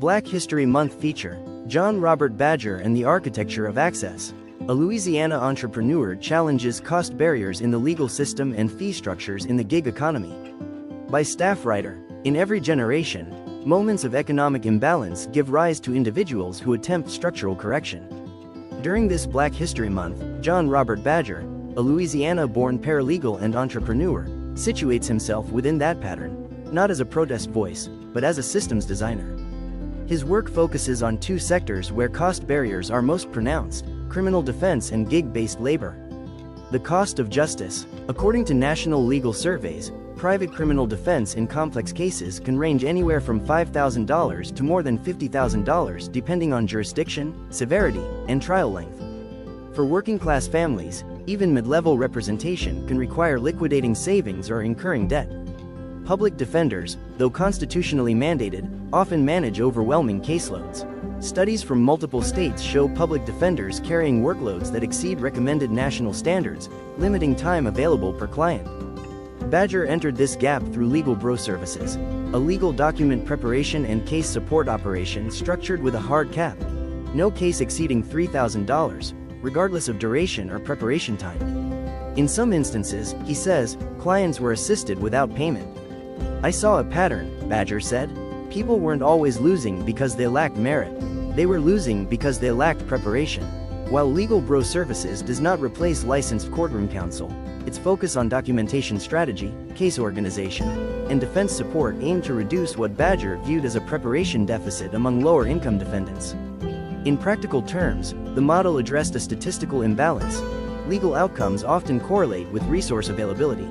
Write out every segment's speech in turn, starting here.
Black History Month feature, John Robert Badger and the Architecture of Access. A Louisiana entrepreneur challenges cost barriers in the legal system and fee structures in the gig economy. By staff writer. In every generation, moments of economic imbalance give rise to individuals who attempt structural correction. During this Black History Month, John Robert Badger, a Louisiana-born paralegal and entrepreneur, situates himself within that pattern, not as a protest voice, but as a systems designer. His work focuses on two sectors where cost barriers are most pronounced: criminal defense and gig-based labor. The cost of justice. According to national legal surveys, private criminal defense in complex cases can range anywhere from $5,000 to more than $50,000 depending on jurisdiction, severity, and trial length. For working-class families, even mid-level representation can require liquidating savings or incurring debt. Public defenders, though constitutionally mandated, often manage overwhelming caseloads. Studies from multiple states show public defenders carrying workloads that exceed recommended national standards, limiting time available per client. Badger entered this gap through Legal Bro Services, a legal document preparation and case support operation structured with a hard cap: no case exceeding $3,000, regardless of duration or preparation time. In some instances, he says, clients were assisted without payment. "I saw a pattern," Badger said. "People weren't always losing because they lacked merit. They were losing because they lacked preparation." While Legal Bro Services does not replace licensed courtroom counsel, its focus on documentation strategy, case organization, and defense support aimed to reduce what Badger viewed as a preparation deficit among lower-income defendants. In practical terms, the model addressed a statistical imbalance. Legal outcomes often correlate with resource availability.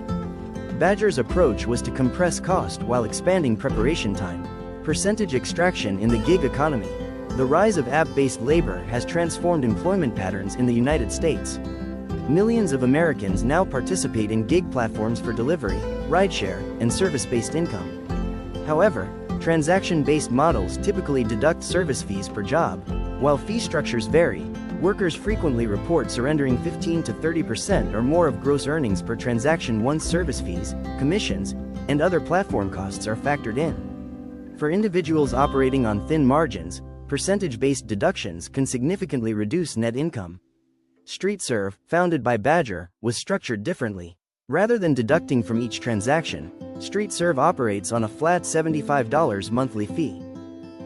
Badger's approach was to compress cost while expanding preparation time. Percentage extraction in the gig economy. The rise of app-based labor has transformed employment patterns in the United States. Millions of Americans now participate in gig platforms for delivery, rideshare, and service-based income. However, transaction-based models typically deduct service fees per job. While fee structures vary, workers frequently report surrendering 15 to 30% or more of gross earnings per transaction once service fees, commissions, and other platform costs are factored in. For individuals operating on thin margins, percentage-based deductions can significantly reduce net income. StreetServe, founded by Badger, was structured differently. Rather than deducting from each transaction, StreetServe operates on a flat $75 monthly fee.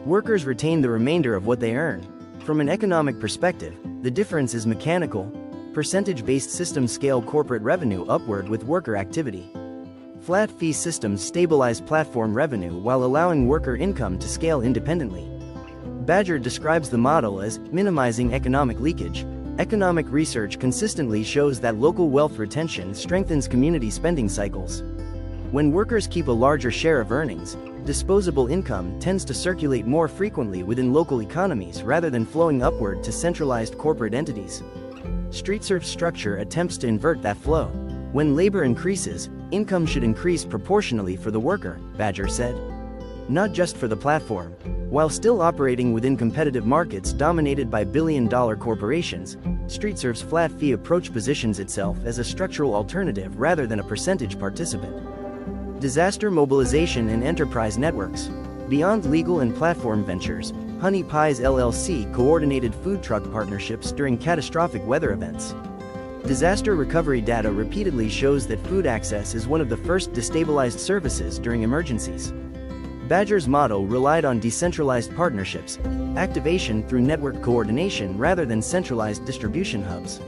Workers retain the remainder of what they earn. From an economic perspective, the difference is mechanical. Percentage-based systems scale corporate revenue upward with worker activity. Flat fee systems stabilize platform revenue while allowing worker income to scale independently. Badger describes the model as minimizing economic leakage. Economic research consistently shows that local wealth retention strengthens community spending cycles. When workers keep a larger share of earnings, disposable income tends to circulate more frequently within local economies rather than flowing upward to centralized corporate entities. StreetServe's structure attempts to invert that flow. When labor increases, income should increase proportionally for the worker, Badger said. Not just for the platform. While still operating within competitive markets dominated by billion-dollar corporations, StreetServe's flat fee approach positions itself as a structural alternative rather than a percentage participant. Disaster mobilization and enterprise networks. Beyond legal and platform ventures, Honey Pies LLC coordinated food truck partnerships during catastrophic weather events. Disaster recovery data repeatedly shows that food access is one of the first destabilized services during emergencies. Badger's model relied on decentralized partnerships, activation through network coordination rather than centralized distribution hubs.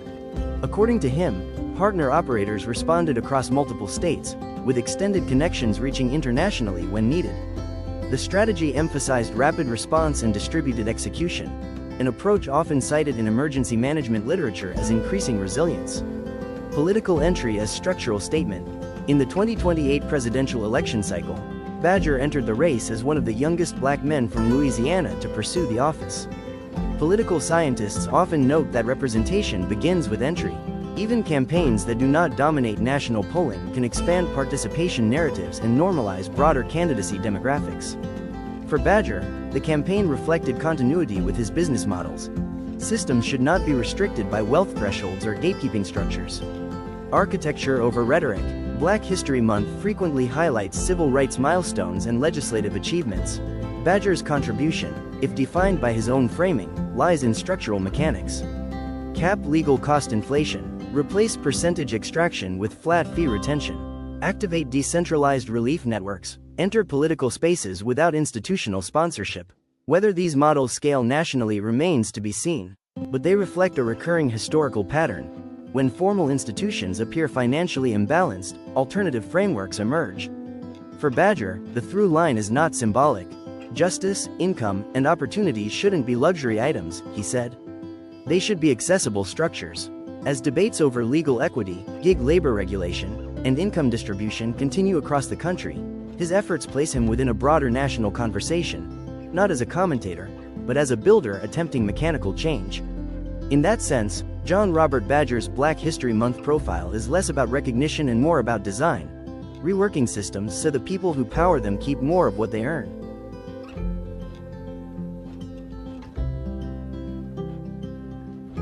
According to him, partner operators responded across multiple states, with extended connections reaching internationally when needed. The strategy emphasized rapid response and distributed execution, an approach often cited in emergency management literature as increasing resilience. Political entry as structural statement. In the 2028 presidential election cycle, Badger entered the race as one of the youngest black men from Louisiana to pursue the office. Political scientists often note that representation begins with entry. Even campaigns that do not dominate national polling can expand participation narratives and normalize broader candidacy demographics. For Badger, the campaign reflected continuity with his business models. Systems should not be restricted by wealth thresholds or gatekeeping structures. Architecture over rhetoric. Black History Month frequently highlights civil rights milestones and legislative achievements. Badger's contribution, if defined by his own framing, lies in structural mechanics. Cap legal cost inflation, replace percentage extraction with flat fee retention, activate decentralized relief networks, enter political spaces without institutional sponsorship. Whether these models scale nationally remains to be seen, but they reflect a recurring historical pattern. When formal institutions appear financially imbalanced, alternative frameworks emerge. For Badger, the through line is not symbolic. Justice, income, and opportunity shouldn't be luxury items, he said. They should be accessible structures. As debates over legal equity, gig labor regulation, and income distribution continue across the country, his efforts place him within a broader national conversation, not as a commentator, but as a builder attempting mechanical change. In that sense, John Robert Badger's Black History Month profile is less about recognition and more about design, reworking systems so the people who power them keep more of what they earn.